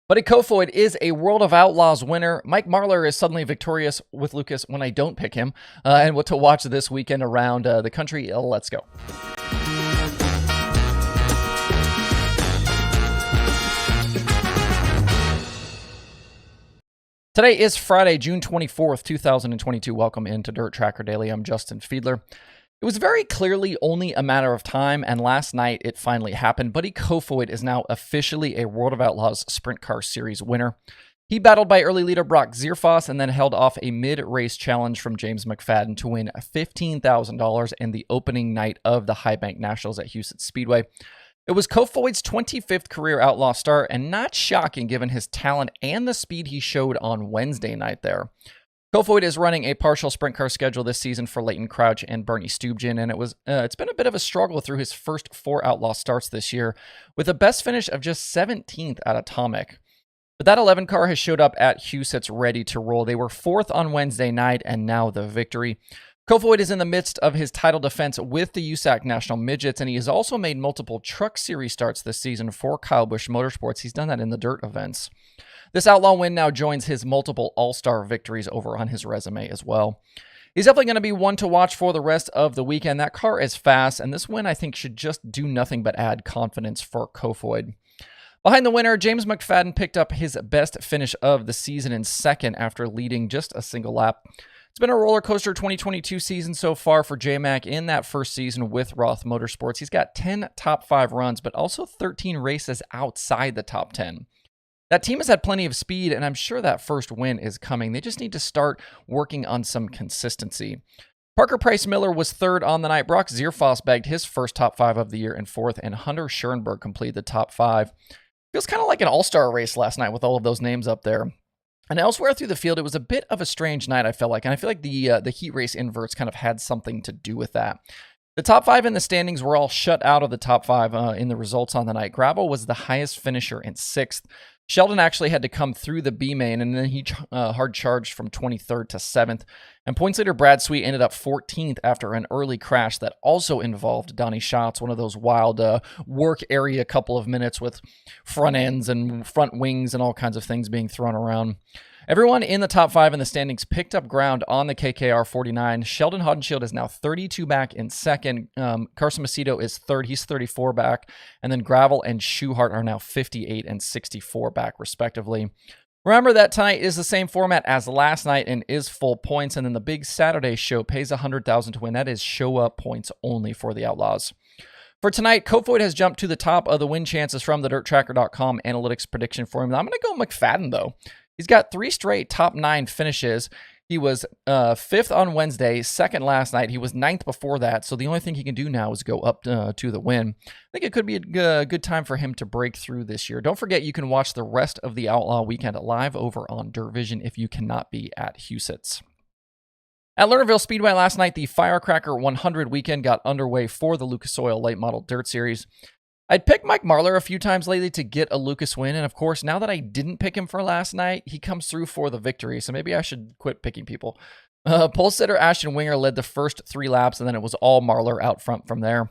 Buddy Kofoid is a World of Outlaws winner. Mike Marlar is suddenly victorious with Lucas when I don't pick him. And what to watch this weekend around the country. Let's go. Today is Friday, June 24th, 2022. Welcome into Dirt Tracker Daily. I'm Justin Fiedler. It was very clearly only a matter of time, and last night it finally happened. Buddy Kofoid is now officially a World of Outlaws Sprint Car Series winner. He battled by early leader Brock Zierfoss and then held off a mid-race challenge from James McFadden to win $15,000 in the opening night of the High Bank Nationals at Houston Speedway. It was Kofoid's 25th career Outlaw start, and not shocking given his talent and the speed he showed on Wednesday night there. Kofoid is running a partial sprint car schedule this season for Leighton Crouch and Bernie Stubjen, and it's been a bit of a struggle through his first 4 Outlaw starts this year, with a best finish of just 17th at Atomic. But that 11 car has showed up at Huset's ready to roll. They were 4th on Wednesday night, and now the victory. Kofoid is in the midst of his title defense with the USAC National Midgets, and he has also made multiple Truck Series starts this season for Kyle Busch Motorsports. He's done that in the dirt events. This Outlaw win now joins his multiple All-Star victories over on his resume as well. He's definitely going to be one to watch for the rest of the weekend. That car is fast, and this win I think should just do nothing but add confidence for Kofoid. Behind the winner, James McFadden picked up his best finish of the season in second after leading just a single lap. It's been a roller coaster 2022 season so far for J-Mac in that first season with Roth Motorsports. He's got 10 top 5 runs, but also 13 races outside the top 10. That team has had plenty of speed, and I'm sure that first win is coming. They just need to start working on some consistency. Parker Price Miller was 3rd on the night. Brock Zierfoss bagged his first top 5 of the year in 4th, and Hunter Schoenberg completed the top 5. Feels kind of like an all-star race last night with all of those names up there. And elsewhere through the field, it was a bit of a strange night, I felt like. And I feel like the heat race inverts kind of had something to do with that. The top 5 in the standings were all shut out of the top 5 in the results on the night. Gravel was the highest finisher in 6th. Sheldon actually had to come through the B main, and then he hard charged from 23rd to 7th. And points leader Brad Sweet ended up 14th after an early crash that also involved Donnie Schatz, one of those wild work area couple of minutes with front ends and front wings and all kinds of things being thrown around. Everyone in the top 5 in the standings picked up ground on the KKR 49. Sheldon Haudenschild is now 32 back in 2nd. Carson Macedo is 3rd. He's 34 back. And then Gravel and Schuhart are now 58 and 64 back, respectively. Remember that tonight is the same format as last night and is full points. And then the big Saturday show pays $100,000 to win. That is show up points only for the Outlaws. For tonight, Kofoid has jumped to the top of the win chances from the DirtTracker.com analytics prediction formula. I'm going to go McFadden, though. He's got 3 straight top 9 finishes. He was 5th on Wednesday, 2nd last night. He was 9th before that, so the only thing he can do now is go up to the win. I think it could be a good time for him to break through this year. Don't forget, you can watch the rest of the Outlaw weekend live over on Dirt Vision if you cannot be at Huset's. At Lernerville Speedway last night, the Firecracker 100 weekend got underway for the Lucas Oil Late Model Dirt Series. I'd picked Mike Marlar a few times lately to get a Lucas win, and of course, now that I didn't pick him for last night, he comes through for the victory, so maybe I should quit picking people. Pole sitter Ashton Winger led the first 3 laps, and then it was all Marlar out front from there.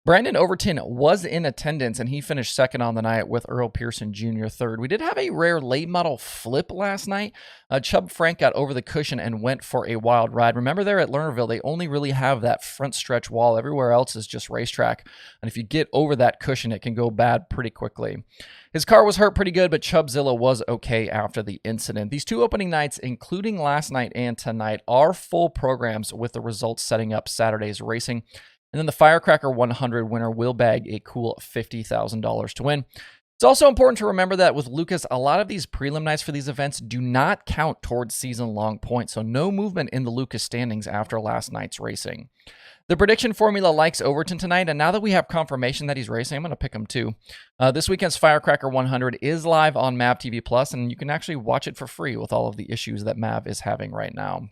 Brandon Overton was in attendance, and he finished 2nd on the night with Earl Pearson Jr. 3rd. We did have a rare late model flip last night. Chubb Frank got over the cushion and went for a wild ride. Remember there at Lernerville, they only really have that front stretch wall. Everywhere else is just racetrack. And if you get over that cushion, it can go bad pretty quickly. His car was hurt pretty good, but Chubbzilla was okay after the incident. These 2 opening nights, including last night and tonight, are full programs with the results setting up Saturday's racing. And then the Firecracker 100 winner will bag a cool $50,000 to win. It's also important to remember that with Lucas, a lot of these prelim nights for these events do not count towards season-long points, so no movement in the Lucas standings after last night's racing. The prediction formula likes Overton tonight, and now that we have confirmation that he's racing, I'm going to pick him too. This weekend's Firecracker 100 is live on MAV TV Plus, and you can actually watch it for free with all of the issues that MAV is having right now.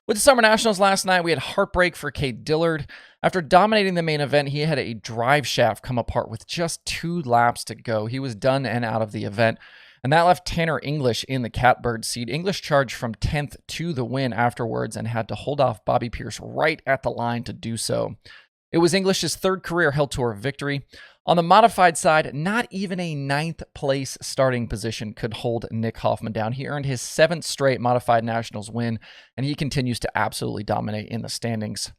With the Summer Nationals last night, we had heartbreak for Cade Dillard. After dominating the main event, he had a drive shaft come apart with just 2 laps to go. He was done and out of the event, and that left Tanner English in the catbird seat. English charged from 10th to the win afterwards and had to hold off Bobby Pierce right at the line to do so. It was English's 3rd career Hell Tour victory. On the modified side, not even a 9th place starting position could hold Nick Hoffman down. He earned his 7th straight modified nationals win, and he continues to absolutely dominate in the standings.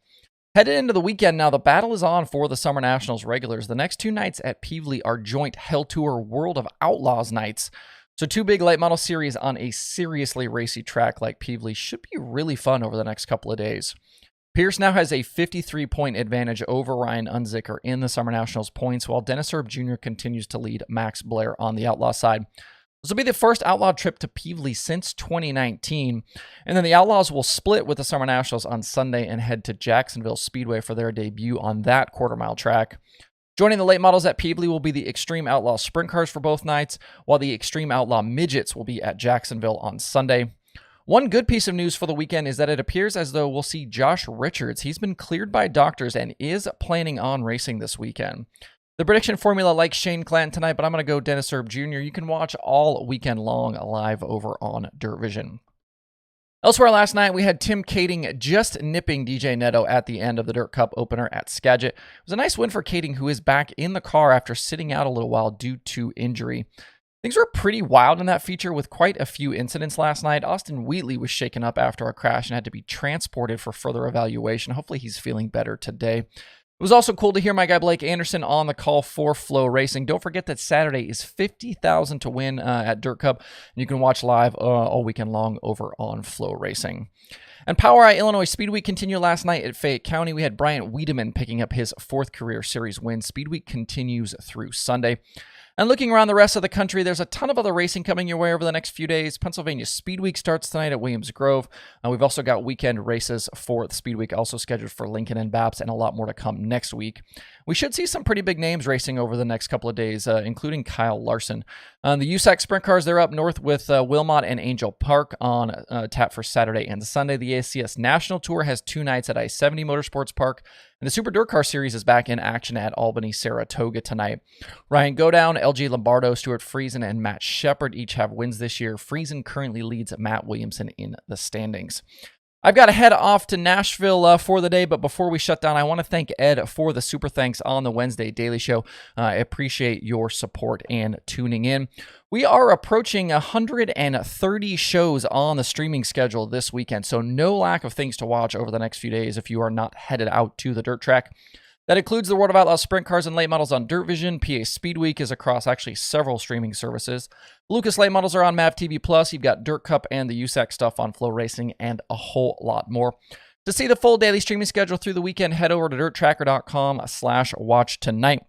Headed into the weekend now, the battle is on for the Summer Nationals regulars. The next 2 nights at Pevely are joint Hell Tour World of Outlaws nights. So 2 big late model series on a seriously racy track like Pevely should be really fun over the next couple of days. Pierce now has a 53-point advantage over Ryan Unzicker in the Summer Nationals points, while Dennis Erb Jr. continues to lead Max Blair on the Outlaw side. This will be the first Outlaw trip to Pevely since 2019, and then the Outlaws will split with the Summer Nationals on Sunday and head to Jacksonville Speedway for their debut on that quarter-mile track. Joining the late models at Pevely will be the Extreme Outlaw Sprint Cars for both nights, while the Extreme Outlaw Midgets will be at Jacksonville on Sunday. One good piece of news for the weekend is that it appears as though we'll see Josh Richards. He's been cleared by doctors and is planning on racing this weekend. The prediction formula likes Shane Clanton tonight, but I'm going to go Dennis Erb Jr. You can watch all weekend long live over on Dirt Vision. Elsewhere last night, we had Tim Kading just nipping DJ Neto at the end of the Dirt Cup opener at Skagit. It was a nice win for Kading, who is back in the car after sitting out a little while due to injury. Things were pretty wild in that feature with quite a few incidents last night. Austin Wheatley was shaken up after a crash and had to be transported for further evaluation. Hopefully he's feeling better today. It was also cool to hear my guy Blake Anderson on the call for Flow Racing. Don't forget that Saturday is $50,000 to win at Dirt Cup. And you can watch live all weekend long over on Flow Racing. And POWRi Illinois Speed Week continued last night at Fayette County. We had Bryant Wiedemann picking up his 4th career series win. Speed Week continues through Sunday. And looking around the rest of the country, there's a ton of other racing coming your way over the next few days. Pennsylvania Speed Week starts tonight at Williams Grove. We've also got weekend races for the Speed Week, also scheduled for Lincoln and Baps, and a lot more to come next week. We should see some pretty big names racing over the next couple of days, including Kyle Larson. The USAC Sprint Cars, they're up north with Wilmot and Angel Park on tap for Saturday and Sunday. The ACS National Tour has 2 nights at I-70 Motorsports Park. And the Super Dirt Car Series is back in action at Albany, Saratoga tonight. Ryan Godown, LG Lombardo, Stuart Friesen, and Matt Shepard each have wins this year. Friesen currently leads Matt Williamson in the standings. I've got to head off to Nashville for the day, but before we shut down, I want to thank Ed for the super thanks on the Wednesday Daily Show. I appreciate your support and tuning in. We are approaching 130 shows on the streaming schedule this weekend, so no lack of things to watch over the next few days if you are not headed out to the dirt track. That includes the World of Outlaws Sprint Cars and Late Models on Dirt Vision. PA Speed Week is across actually several streaming services. Lucas Late Models are on MAV TV Plus. You've got Dirt Cup and the USAC stuff on Flow Racing and a whole lot more. To see the full daily streaming schedule through the weekend, head over to dirttracker.com/watch tonight.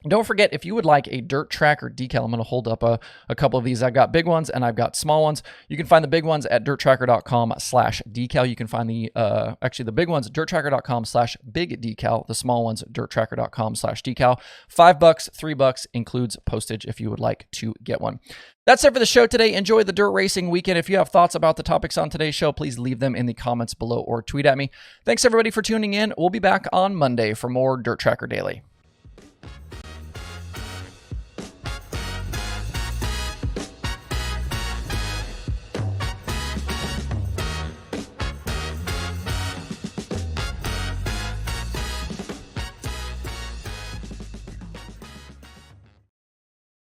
Don't forget, if you would like a Dirt Tracker decal, I'm going to hold up a couple of these. I've got big ones and I've got small ones. You can find the big ones at dirttracker.com/decal. You can find the big ones at dirttracker.com/big decal. The small ones at dirttracker.com/decal. $5, $3 includes postage if you would like to get one. That's it for the show today. Enjoy the dirt racing weekend. If you have thoughts about the topics on today's show, please leave them in the comments below or tweet at me. Thanks everybody for tuning in. We'll be back on Monday for more Dirt Tracker Daily.